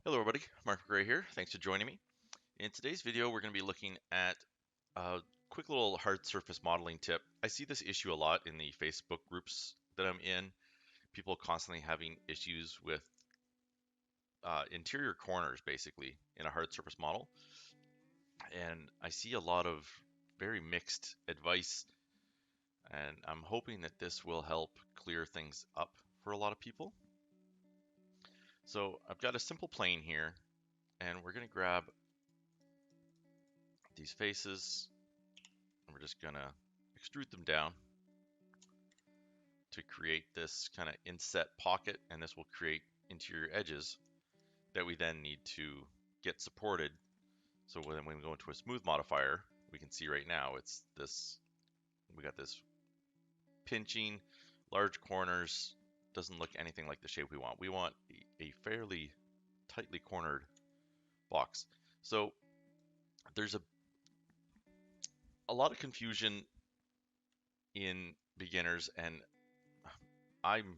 Hello everybody, Mark Gray here. Thanks for joining me. In today's video, we're going to be looking at a quick little hard surface modeling tip. I see this issue a lot in the Facebook groups that I'm in. People constantly having issues with interior corners, basically, in a hard surface model. And I see a lot of very mixed advice, and I'm hoping that this will help clear things up for a lot of people. So I've got a simple plane here, and we're going to grab these faces. We're just gonna extrude them down to create this kind of inset pocket, and this will create interior edges that we then need to get supported. So when we go into a smooth modifier, we can see right now it's this, we got this pinching, large corners, doesn't look anything like the shape we want. We want a fairly tightly cornered box. So there's a lot of confusion in beginners, and I'm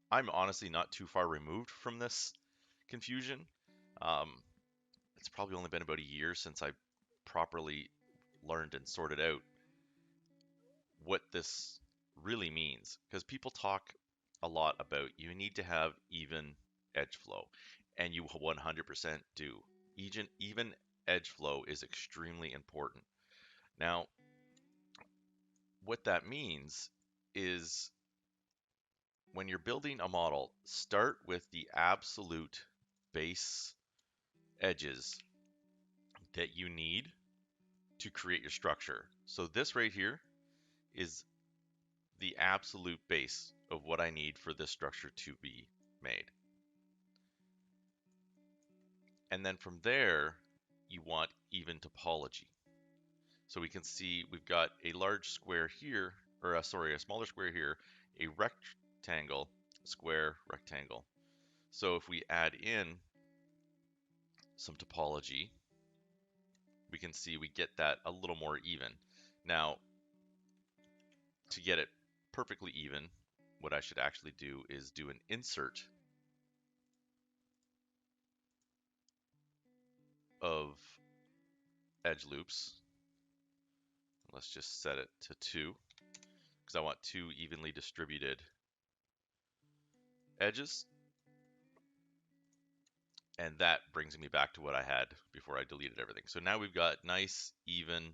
I'm honestly not too far removed from this confusion. Um, it's probably only been about a year since I properly learned and sorted out what this really means. Because people talk a lot about you need to have even edge flow, and you 100% do. Even edge flow is extremely important. Now, what that means is when you're building a model, start with the absolute base edges that you need to create your structure. So this right here is the absolute base of what I need for this structure to be made. And then from there, you want even topology. So we can see we've got a large square here, or a smaller square here, a rectangle, square, rectangle. So if we add in some topology, we can see we get that a little more even. Now, to get it perfectly even, what I should actually do is do an insert of edge loops. Let's just set it to 2 because I want 2 evenly distributed edges. And that brings me back to what I had before I deleted everything. So now we've got nice, even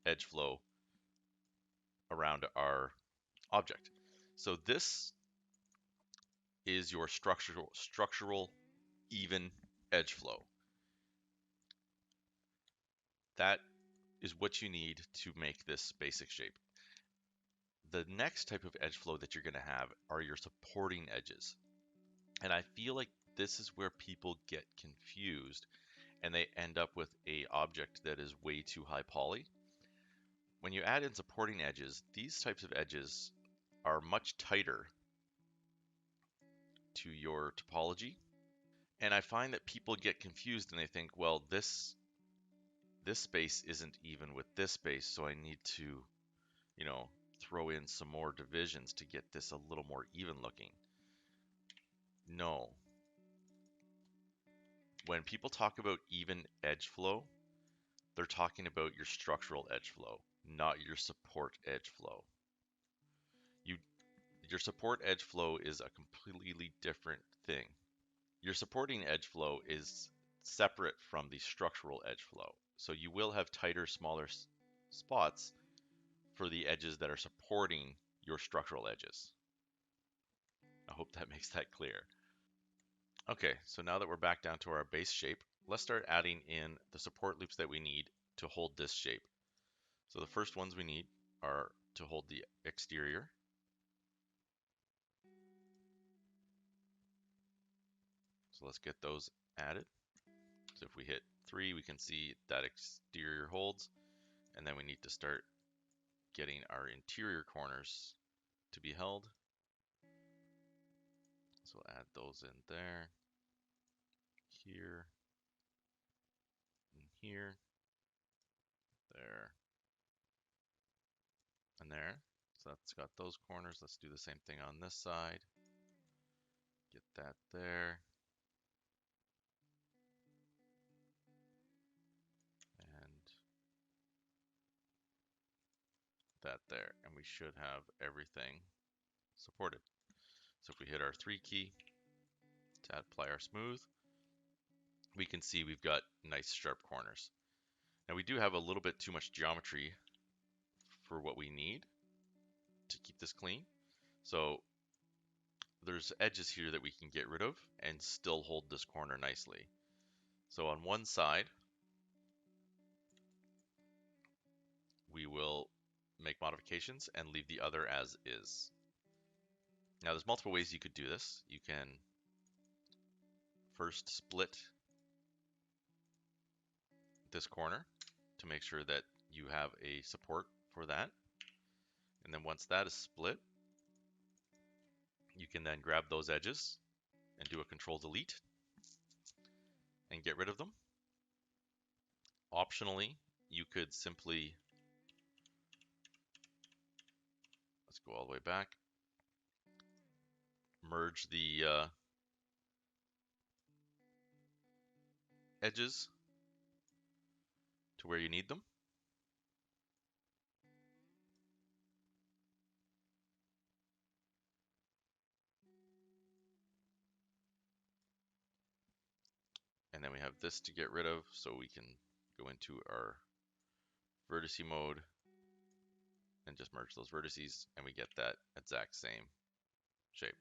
edge flow around our object. So this is your structural even edge flow. That is what you need to make this basic shape. The next type of edge flow that you're going to have are your supporting edges. And I feel like this is where people get confused and they end up with a object that is way too high poly. When you add in supporting edges, these types of edges are much tighter to your topology. And I find that people get confused and they think, well, this space isn't even with this space, so I need to, you know, throw in some more divisions to get this a little more even looking. No. When people talk about even edge flow, they're talking about your structural edge flow, not your support edge flow. Your support edge flow is a completely different thing. Your supporting edge flow is separate from the structural edge flow. So you will have tighter, smaller spots for the edges that are supporting your structural edges. I hope that makes that clear. Okay, so now that we're back down to our base shape, let's start adding in the support loops that we need to hold this shape. So the first ones we need are to hold the exterior. So let's get those added. So if we hit 3, we can see that exterior holds, and then we need to start getting our interior corners to be held. So we'll add those in there, here, and here, there, and there. So that's got those corners. Let's do the same thing on this side. Get that there. that there, and we should have everything supported. So if we hit our 3 key to apply our smooth, we can see we've got nice sharp corners. Now we do have a little bit too much geometry for what we need to keep this clean. So there's edges here that we can get rid of and still hold this corner nicely. So on one side, we will make modifications and leave the other as is. Now there's multiple ways you could do this. You can first split this corner to make sure that you have a support for that. And then once that is split, you can then grab those edges and do a Control-Delete and get rid of them. Optionally, you could simply, let's go all the way back, merge the edges to where you need them. And then we have this to get rid of, so we can go into our vertice mode and just merge those vertices, and we get that exact same shape.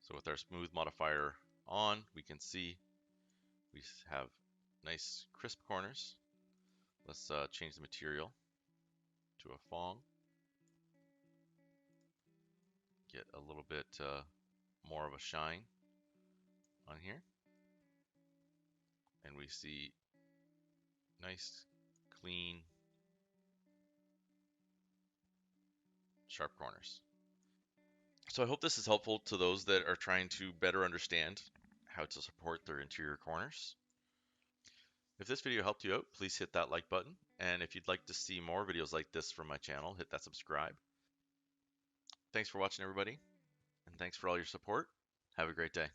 So with our smooth modifier on, we can see we have nice crisp corners. Let's change the material to a Fong. Get a little bit more of a shine on here. And we see nice, clean, sharp corners. So I hope this is helpful to those that are trying to better understand how to support their interior corners. If this video helped you out, please hit that like button. And if you'd like to see more videos like this from my channel, hit that subscribe. Thanks for watching, everybody. And thanks for all your support. Have a great day.